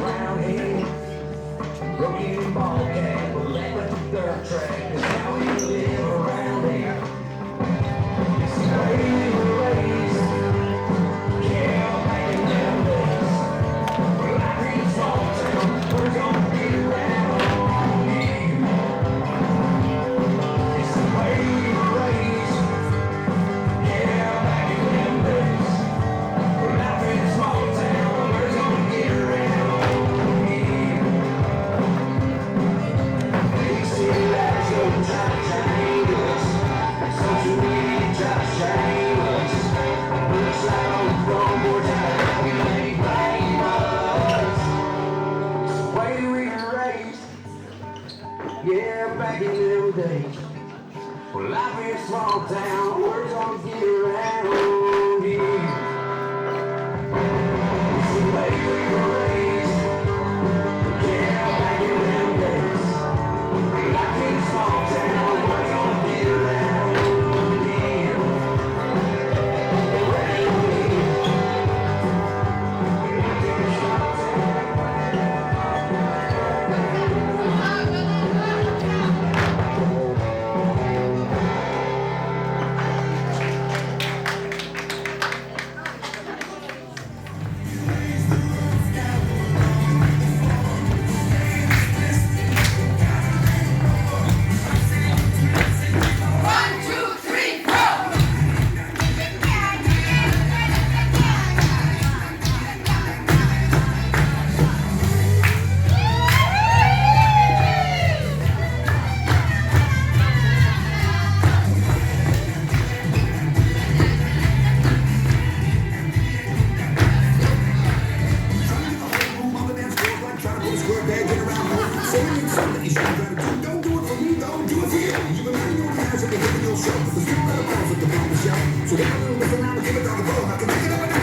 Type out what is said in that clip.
around here. Broken ball game, we'll let the dirt track. Is how we live around here. It's the way we were raised. Yeah, back in them days. We're like in small town, we're gonna get around here. It's the way we were raised. Yeah, back in them days. We're like in small town, we're gonna get around here. Big city lights don't try to change us. Social media try to shame us. Looks like on the front porch, we ain't blame us. It's the way we were raised. Yeah, back in them days. Well, life in a small town, we're gonna get around here. It's the way we were raised. Yeah, back in them days. Life in a small town, we're gonna get around here. Around here. Life in a small town. One, two, three, four. Don't do it for me, don't do it for you. You been running your eyes at the end of your show. There's no better balls at the bottom of the shelf. So get a little bit around and give it all a go. I can take it up and